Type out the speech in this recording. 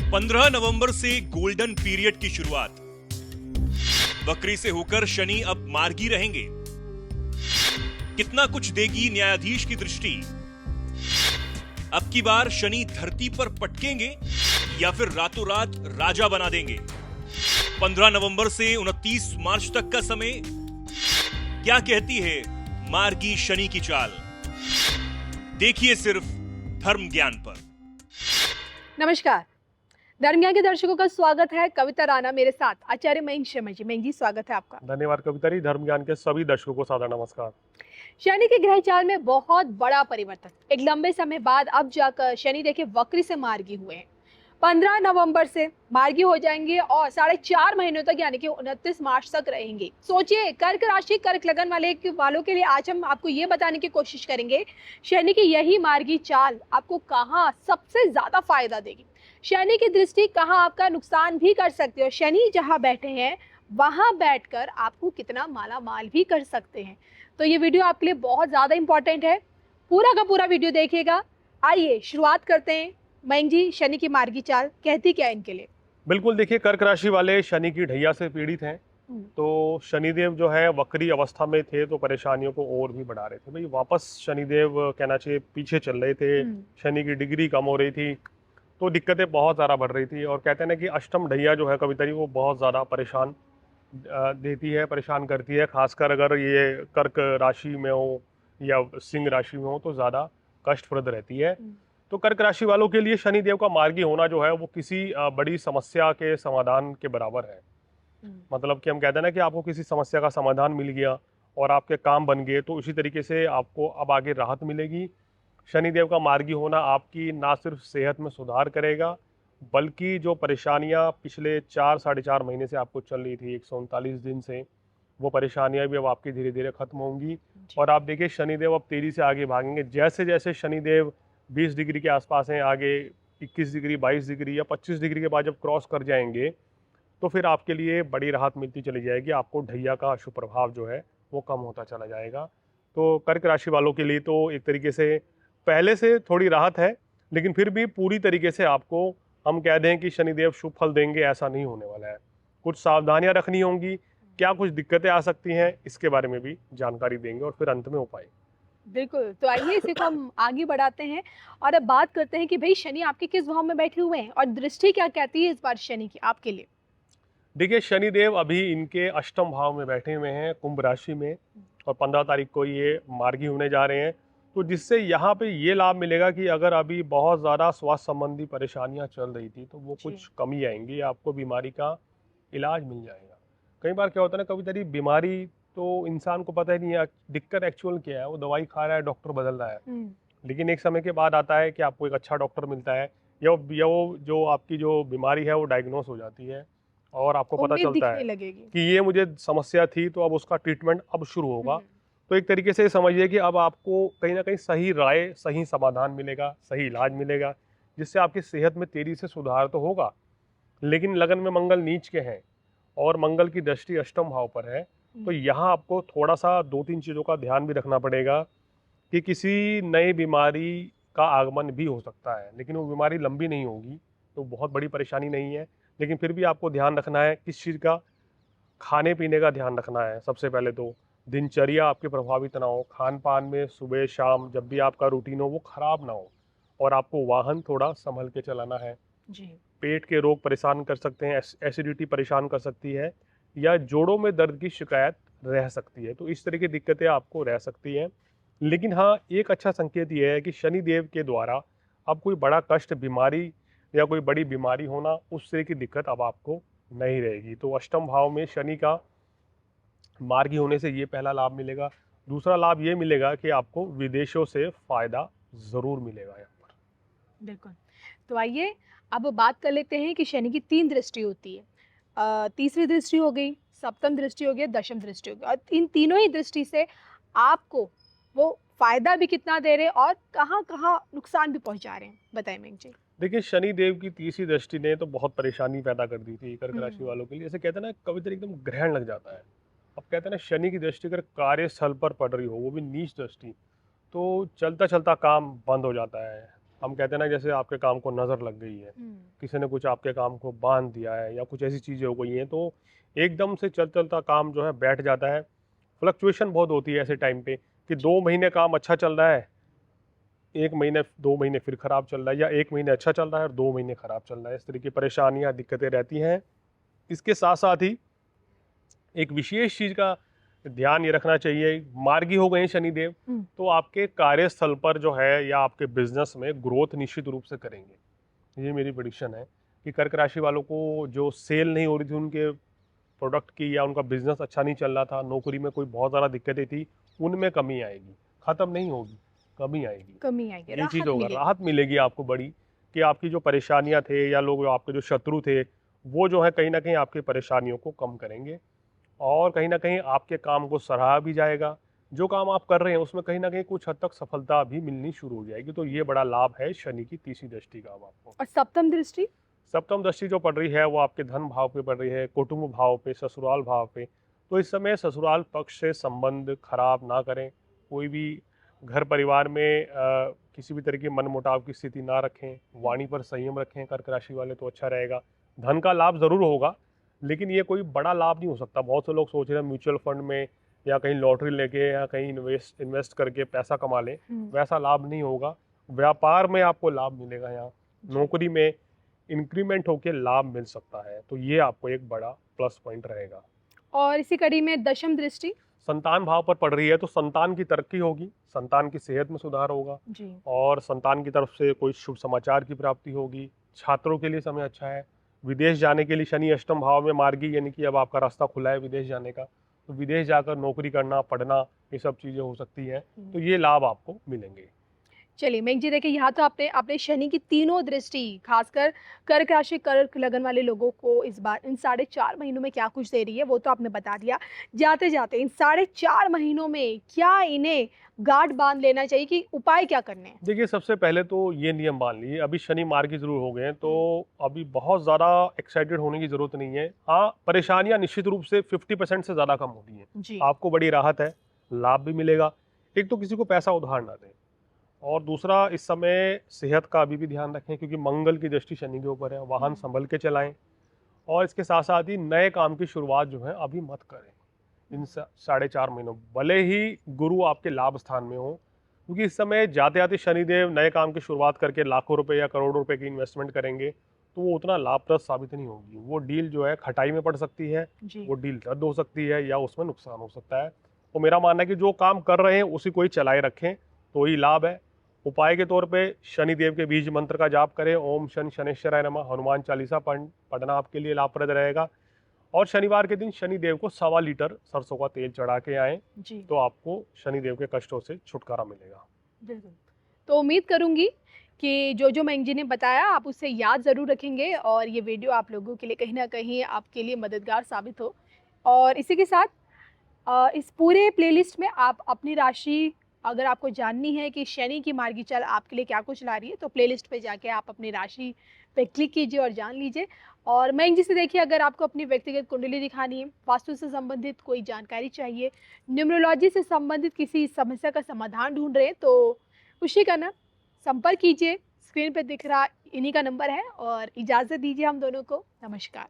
15 नवंबर से golden period की शुरुआत। वक्री से होकर शनि अब मार्गी रहेंगे। कितना कुछ देगी न्यायाधीश की दृष्टि। अब की बार शनि धरती पर पटकेंगे या फिर रातों रात राजा बना देंगे। 15 नवंबर से 29 मार्च तक का समय, क्या कहती है मार्गी शनि की चाल, देखिए सिर्फ धर्म ज्ञान पर। नमस्कार, धर्म ज्ञान के दर्शकों का स्वागत है। कविता राणा मेरे साथ, आचार्य मयंक शर्मा जी। मयंक जी, स्वागत है आपका। धन्यवाद कविता जी। धर्म ज्ञान के सभी दर्शकों को सादर नमस्कार। शनि के ग्रह चाल में बहुत बड़ा परिवर्तन। एक लंबे समय बाद अब जाकर शनि देखिए वक्री से मार्गी हुए हैं। 15 नवंबर से मार्गी हो जाएंगे और 4.5 महीनों तक यानी कि 29 मार्च तक रहेंगे। सोचिए, कर्क राशि, कर्क लगन वालों के लिए आज हम आपको ये बताने की कोशिश करेंगे शनि की यही मार्गी चाल आपको कहाँ सबसे ज्यादा फायदा देगी, शनि की दृष्टि कहाँ आपका नुकसान भी कर सकती है और शनि जहाँ बैठे हैं वहां बैठकर आपको कितना माला माल भी कर सकते हैं। तो ये वीडियो आपके लिए बहुत ज़्यादा इंपॉर्टेंट है, पूरा का पूरा वीडियो देखिएगा। आइए शुरुआत करते हैं। मयंक जी, शनि की मार्गी चाल कहती क्या है इनके लिए? बिल्कुल, देखिए, कर्क राशि वाले शनि की ढैया से पीड़ित हैं। तो शनिदेव जो है वक्री अवस्था में थे तो परेशानियों को और भी बढ़ा रहे थे। भाई वापस शनिदेव कहना चाहिए पीछे चल रहे थे, शनि की डिग्री कम हो रही थी, तो दिक्कतें बहुत ज़्यादा बढ़ रही थी। और कहते हैं ना कि अष्टम ढैया जो है कविता जी, वो बहुत ज़्यादा परेशान देती है, परेशान करती है। खासकर अगर ये कर्क राशि में हो या सिंह राशि में हो तो ज़्यादा कष्टप्रद रहती है। तो कर्क राशि वालों के लिए शनिदेव का मार्गी होना जो है वो किसी बड़ी समस्या के समाधान के बराबर है। मतलब कि हम कहते हैं ना कि आपको किसी समस्या का समाधान मिल गया और आपके काम बन गए, तो इसी तरीके से आपको अब आगे राहत मिलेगी। शनिदेव का मार्गी होना आपकी ना सिर्फ सेहत में सुधार करेगा, बल्कि जो परेशानियां पिछले 4 साढ़े 4 महीने से आपको चल रही थी, 139 दिन से, वो परेशानियां भी अब आपकी धीरे धीरे खत्म होंगी। और आप देखिए शनिदेव अब तेजी से आगे भागेंगे। जैसे जैसे शनिदेव 20 डिग्री के आसपास हैं, आगे 21 डिग्री, 22 डिग्री या 25 डिग्री के बाद जब क्रॉस कर जाएंगे तो फिर आपके लिए बड़ी राहत मिलती चली जाएगी। आपको ढैया का अशुभ प्रभाव जो है वो कम होता चला जाएगा। तो कर्क राशि वालों के लिए तो एक तरीके से पहले से थोड़ी राहत है, लेकिन फिर भी पूरी तरीके से आपको हम कह दें कि शनिदेव शुभ फल देंगे ऐसा नहीं होने वाला है। कुछ सावधानियां रखनी होंगी, क्या कुछ दिक्कतें आ सकती हैं, इसके बारे में भी जानकारी देंगे और फिर अंत में उपाय। बिल्कुल, तो आइए इसी को हम आगे बढ़ाते हैं और अब बात करते हैं कि भाई शनि आपके किस भाव में बैठे हुए हैं और दृष्टि क्या कहती है इस बार शनि की आपके लिए। देखिए, शनिदेव अभी इनके अष्टम भाव में बैठे हुए हैं, कुंभ राशि में, और 15 तारीख को ये मार्गी होने जा रहे हैं। तो जिससे यहाँ पे ये लाभ मिलेगा कि अगर अभी बहुत ज़्यादा स्वास्थ्य संबंधी परेशानियाँ चल रही थी तो वो कुछ कमी आएंगी, आपको बीमारी का इलाज मिल जाएगा। कई बार क्या होता है ना कभी तरी बीमारी तो इंसान को पता ही नहीं है दिक्कत एक्चुअल क्या है, वो दवाई खा रहा है, डॉक्टर बदल रहा है, लेकिन एक समय के बाद आता है कि आपको एक अच्छा डॉक्टर मिलता है या वो जो आपकी जो बीमारी है वो डायग्नोस हो जाती है और आपको पता चलता है कि ये मुझे समस्या थी, तो अब उसका ट्रीटमेंट अब शुरू होगा। तो एक तरीके से समझिए कि अब आपको कहीं ना कहीं सही राय, सही समाधान मिलेगा, सही इलाज मिलेगा, जिससे आपकी सेहत में तेजी से सुधार तो होगा। लेकिन लगन में मंगल नीच के हैं और मंगल की दृष्टि अष्टम भाव पर है, तो यहाँ आपको थोड़ा सा 2-3 चीज़ों का ध्यान भी रखना पड़ेगा कि किसी नई बीमारी का आगमन भी हो सकता है, लेकिन वो बीमारी लंबी नहीं होगी, तो बहुत बड़ी परेशानी नहीं है। लेकिन फिर भी आपको ध्यान रखना है किस चीज़ का, खाने पीने का ध्यान रखना है। सबसे पहले तो दिनचर्या आपकी प्रभावित ना हो, खान पान में सुबह शाम जब भी आपका रूटीन हो वो खराब ना हो, और आपको वाहन थोड़ा संभल के चलाना है जी। पेट के रोग परेशान कर सकते हैं, एसिडिटी परेशान कर सकती है, या जोड़ों में दर्द की शिकायत रह सकती है। तो इस तरह की दिक्कतें आपको रह सकती हैं। लेकिन हाँ, एक अच्छा संकेत ये है कि शनि देव के द्वारा अब कोई बड़ा कष्ट, बीमारी या कोई बड़ी बीमारी होना, उस तरह की दिक्कत अब आपको नहीं रहेगी। तो अष्टम भाव में शनि का मार्गी होने से ये पहला लाभ मिलेगा। दूसरा लाभ ये मिलेगा कि आपको विदेशों से फायदा जरूर मिलेगा यहाँ पर। बिल्कुल, तो आइए अब बात कर लेते हैं कि शनि की 3 दृष्टि होती है। तीसरी दृष्टि हो गई, सप्तम दृष्टि हो गई, दशम दृष्टि हो गई, और इन तीनों ही दृष्टि से आपको वो फायदा भी कितना दे रहे और कहाँ कहाँ नुकसान भी पहुंचा रहे हैं, बताएं मयंक जी। देखिए, शनि देव की तीसरी दृष्टि ने तो बहुत परेशानी पैदा कर दी थी कर्क राशि वालों के लिए। जैसे कहते हैं ना कभी तो एकदम ग्रहण लग जाता है। अब कहते हैं ना शनि की दृष्टि अगर कार्यस्थल पर पड़ रही हो, वो भी नीच दृष्टि, तो चलता चलता काम बंद हो जाता है, हम कहते हैं ना, जैसे आपके काम को नज़र लग गई है, किसी ने कुछ आपके काम को बांध दिया है या कुछ ऐसी चीज़ें हो गई हैं, तो एकदम से चलता काम जो है बैठ जाता है। फ्लक्चुएशन बहुत होती है ऐसे टाइम पे कि 2 महीने काम अच्छा चल रहा है, 1 महीने 2 महीने फिर ख़राब चल रहा है, या 1 महीने अच्छा चल रहा है और 2 महीने ख़राब चल रहा है। इस तरह की परेशानियाँ, दिक्कतें रहती हैं। इसके साथ साथ ही एक विशेष चीज़ का ध्यान ये रखना चाहिए, मार्गी हो गए शनिदेव, तो आपके कार्यस्थल पर जो है या आपके बिजनेस में ग्रोथ निश्चित रूप से करेंगे। ये मेरी प्रेडिक्शन है कि कर्क राशि वालों को जो सेल नहीं हो रही थी उनके प्रोडक्ट की, या उनका बिजनेस अच्छा नहीं चल रहा था, नौकरी में कोई बहुत ज़्यादा दिक्कतें थी, उनमें कमी आएगी, ख़त्म नहीं होगी, कमी आएगी। ये चीज़ होगा, राहत मिलेगी आपको बड़ी, कि आपकी जो परेशानियाँ थे या लोग आपके जो शत्रु थे वो जो है कहीं ना कहीं आपकी परेशानियों को कम करेंगे, और कहीं ना कहीं आपके काम को सराहा भी जाएगा। जो काम आप कर रहे हैं उसमें कहीं ना कहीं कुछ हद तक सफलता भी मिलनी शुरू हो जाएगी। तो ये बड़ा लाभ है शनि की तीसरी दृष्टि का अब आपको। और सप्तम दृष्टि? सप्तम दृष्टि जो पड़ रही है वो आपके धन भाव पे पड़ रही है, कुटुंब भाव पे, ससुराल भाव पे। तो इस समय ससुराल पक्ष से संबंध खराब ना करें, कोई भी घर परिवार में किसी भी तरह की मनमुटाव की स्थिति ना रखें, वाणी पर संयम रखें कर्क राशि वाले, तो अच्छा रहेगा। धन का लाभ ज़रूर होगा, लेकिन ये कोई बड़ा लाभ नहीं हो सकता। बहुत से लोग सोच रहे हैं म्यूचुअल फंड में या कहीं लॉटरी लेके या कहीं इन्वेस्ट करके पैसा कमा लें, वैसा लाभ नहीं होगा। व्यापार में आपको लाभ मिलेगा, यहाँ नौकरी में इंक्रीमेंट होकर लाभ मिल सकता है, तो ये आपको एक बड़ा प्लस पॉइंट रहेगा। और इसी कड़ी में दशम दृष्टि संतान भाव पर पड़ रही है, तो संतान की तरक्की होगी, संतान की सेहत में सुधार होगा जी। और संतान की तरफ से कोई शुभ समाचार की प्राप्ति होगी। छात्रों के लिए समय अच्छा है। विदेश जाने के लिए शनि अष्टम भाव में मार्गी, यानी कि अब आपका रास्ता खुला है विदेश जाने का, तो विदेश जाकर नौकरी करना, पढ़ना, ये सब चीज़ें हो सकती हैं, तो ये लाभ आपको मिलेंगे। चलिए मेघ जी, देखिए यहाँ तो आपने शनि की तीनों दृष्टि, खासकर कर्क राशि, कर्क लगन वाले लोगों को इस बार इन 4.5 महीनों में क्या कुछ दे रही है वो तो आपने बता दिया। जाते जाते इन 4.5 महीनों में क्या इन्हें गांठ बांध लेना चाहिए, कि उपाय क्या करने हैं? देखिए, सबसे पहले तो ये नियम मान लीजिए, अभी शनि मार्गी जरूर हो गए हैं, तो अभी बहुत ज़्यादा एक्साइटेड होने की ज़रूरत नहीं है। हाँ, परेशानियाँ निश्चित रूप से 50% से ज़्यादा कम होती हैं जी। आपको बड़ी राहत है, लाभ भी मिलेगा। एक तो किसी को पैसा उधार ना दें, और दूसरा इस समय सेहत का अभी भी ध्यान रखें, क्योंकि मंगल की दृष्टि शनि के ऊपर है। वाहन संभल के चलाएं, और इसके साथ साथ ही नए काम की शुरुआत जो है अभी मत करें इन 4.5 महीनों, भले ही गुरु आपके लाभ स्थान में हो, क्योंकि इस समय जाते जाते शनिदेव नए काम की शुरुआत करके लाखों रुपए या करोड़ों रुपए की इन्वेस्टमेंट करेंगे, तो वो उतना लाभप्रद साबित नहीं होगी। वो डील जो है खटाई में पड़ सकती है, वो डील रद्द हो सकती है, या उसमें नुकसान हो सकता है। तो मेरा मानना है कि जो काम कर रहे हैं उसी को ही चलाए रखें, तो ही लाभ है। उपाय के तौर पे शनिदेव के बीज मंत्र का जाप करें, ओम शनि शनेश्वराय नमः, हनुमान चालीसा पढ़ना आपके लिए लाभप्रद रहेगा। और शनिवार के दिन शनिदेव को 1.25 लीटर सरसों का तेल चढ़ा के आएँ, तो आपको शनिदेव के कष्टों से छुटकारा मिलेगा। बिल्कुल। तो उम्मीद करूंगी कि जो मेघ जी ने बताया आप उससे याद ज़रूर रखेंगे, और ये वीडियो आप लोगों के लिए कहीं ना कहीं आपके लिए मददगार साबित हो। और इसी के साथ इस पूरे प्लेलिस्ट में आप अपनी राशि, अगर आपको जाननी है कि शनि की मार्गी चाल आपके लिए क्या कुछ ला रही है, तो प्लेलिस्ट पे जाके आप अपनी राशि पे क्लिक कीजिए और जान लीजिए। और मेघ जी से देखिए, अगर आपको अपनी व्यक्तिगत कुंडली दिखानी है, वास्तु से संबंधित कोई जानकारी चाहिए, न्यूमरोलॉजी से संबंधित किसी समस्या का समाधान ढूंढ रहे हैं, तो खुशी का ना संपर्क कीजिए। स्क्रीन पर दिख रहा इन्हीं का नंबर है, और इजाज़त दीजिए हम दोनों को। नमस्कार।